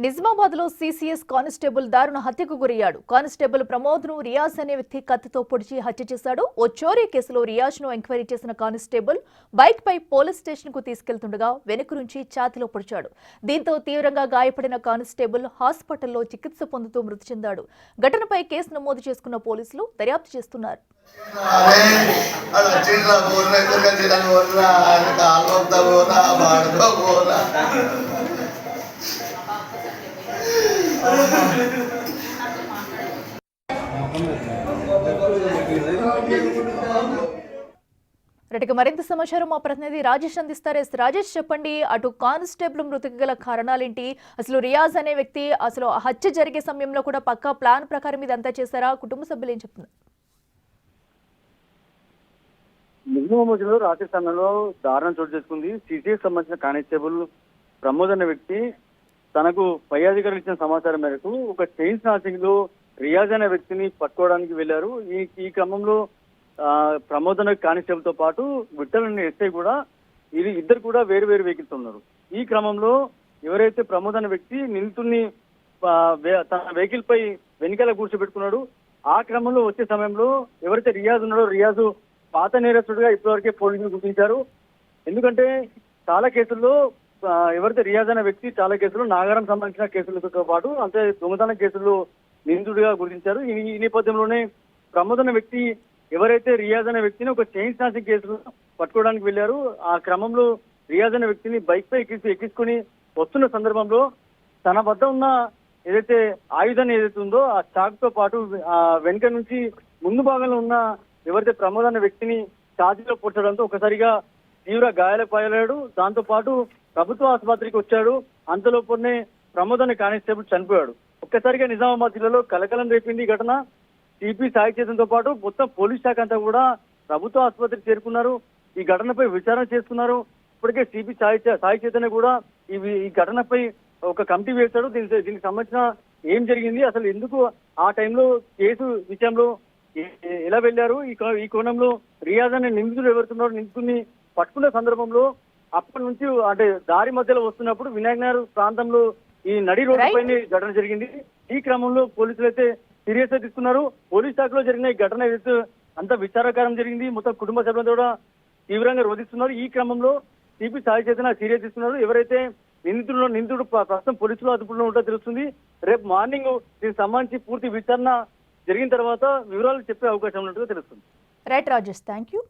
నిజామాబాద్ లో CCS constable దారుణ హత్యకు గురయ్యాడు. కానిస్టేబుల్ ప్రమోద్ ను రియాజ్ అనే వ్యక్తి కత్తితో పొడిచి హత్య చేశాడు. ఓ చోరీ కేసులో రియాజ్ ను ఎంక్వైరీ చేసిన కానిస్టేబుల్ బైక్ పై పోలీస్ స్టేషన్ కు తీసుకెళ్తుండగా వెనుక నుంచి ఛాతీలో పొడిచాడు. దీంతో తీవ్రంగా గాయపడిన కానిస్టేబుల్ హాస్పిటల్లో చికిత్స పొందుతూ మృతి చెందాడు. ఘటనపై కేసు నమోదు చేసుకున్న పోలీసులు దర్యాప్తు చేస్తున్నారు. మరింత సమాచారం మా ప్రతినిధి రాజేష్ అందిస్తారు. రాజేష్, చెప్పండి, అటు కానిస్టేబుల్ మృతికి గల కారణాలేంటి? అసలు రియాజ్ అనే వ్యక్తి అసలు హత్య జరిగే సమయంలో కూడా పక్కా ప్లాన్ ప్రకారం ఇదంతా చేశారా? కుటుంబ సభ్యులు ఏం చెప్తున్నారు? నిజామాబాద్లో రాత్రి సమయంలో దారుణం చోటు చేసుకుంది. సిసిఎస్ సంబంధించిన కానిస్టేబుల్ ప్రమోద్ అనే వ్యక్తి తనకు పై అధికారులు ఇచ్చిన సమాచారం మేరకు ఒక చైన్ స్నాచింగ్ లో రియాజ్ అనే వ్యక్తిని పట్టుకోవడానికి వెళ్లారు. ఈ క్రమంలో ప్రమోద్ అనే కానిస్టేబుల్ తో పాటు విఠల్ అనే ఎస్ఐ కూడా ఇద్దరు కూడా వేరు వేరు వెహికల్స్ ఉన్నారు. ఈ క్రమంలో ఎవరైతే ప్రమోద్ అనే వ్యక్తి నిందితుడిని తన వెహికల్ పై వెనకాల కూర్చోబెట్టుకున్నాడు. ఆ క్రమంలో వచ్చే సమయంలో ఎవరైతే రియాజ్ ఉన్నాడో రియాజ్ పాత నేరస్తుడిగా ఇప్పటివరకే పోలీసులు గుర్తించారు. ఎందుకంటే చాలా కేసుల్లో ఎవరైతే రియాజ్ అనే వ్యక్తి చాలా కేసులు నాగారం సంబంధించిన కేసులతో పాటు అంటే దొంగతన కేసుల్లో నిందితుడిగా గుర్తించారు. ఈ నేపథ్యంలోనే ప్రమోద్ అనే వ్యక్తి ఎవరైతే రియాజ్ అనే వ్యక్తిని ఒక చైన్ స్నాచింగ్ కేసులో పట్టుకోవడానికి వెళ్లారు. ఆ క్రమంలో రియాజ్ అనే వ్యక్తిని బైక్ పై ఎక్కించుకుని వస్తున్న సందర్భంలో తన వద్ద ఉన్న ఏదైతే ఆయుధాన్ని ఏదైతే ఉందో ఆ చాక్ తో పాటు వెనుక నుంచి ముందు భాగంలో ఉన్న ఎవరైతే ప్రమోద్ అనే వ్యక్తిని ఛాతీలో పొడచడంతో ఒకసారిగా తీవ్ర గాయాలపాయలాడు. దాంతో పాటు ప్రభుత్వ ఆసుపత్రికి వచ్చాడు. అంతలోపునే ప్రమోద్ అనే కానిస్టేబుల్ చనిపోయాడు. ఒక్కసారిగా నిజామాబాద్ జిల్లాలో కలకలం రేపింది ఈ ఘటన. సిపి సాయి చైతన్యతో పాటు మొత్తం పోలీస్ శాఖ అంతా కూడా ప్రభుత్వ ఆసుపత్రికి చేరుకున్నారు. ఈ ఘటనపై విచారణ చేస్తున్నారు. ఇప్పటికే సిపి సాయి చైతన్య కూడా ఈ ఘటనపై ఒక కమిటీ వేశాడు. దీనికి సంబంధించిన ఏం జరిగింది, అసలు ఎందుకు ఆ టైంలో కేసు విషయంలో ఎలా వెళ్లారు, ఈ కోణంలో రియాజ్ అనే నిందితుడు ఎవరుతున్నారో నిందితుడిని పట్టుకున్న సందర్భంలో అప్పటి నుంచి అంటే దారి మధ్యలో వస్తున్నప్పుడు వినాయక్ నగర్ ప్రాంతంలో ఈ నడి రోడ్డు పైన ఘటన జరిగింది. ఈ క్రమంలో పోలీసులు అయితే సీరియస్ గా తీసుకున్నారు. పోలీస్ శాఖలో జరిగిన ఈ ఘటన ఏదైతే అంత విచారకరం జరిగింది. మొత్తం కుటుంబ సభ్యులతో కూడా తీవ్రంగా రోధిస్తున్నారు. ఈ క్రమంలో సిపి సాయి చైతన్య సీరియస్ తీసుకున్నారు. ఎవరైతే నిందితుడు ప్రస్తుతం పోలీసులు అదుపులో ఉంటో తెలుస్తుంది. రేపు మార్నింగ్ దీనికి సంబంధించి పూర్తి విచారణ జరిగిన తర్వాత వివరాలు చెప్పే అవకాశం ఉన్నట్టుగా తెలుస్తుంది. Right Rajesh, thank you.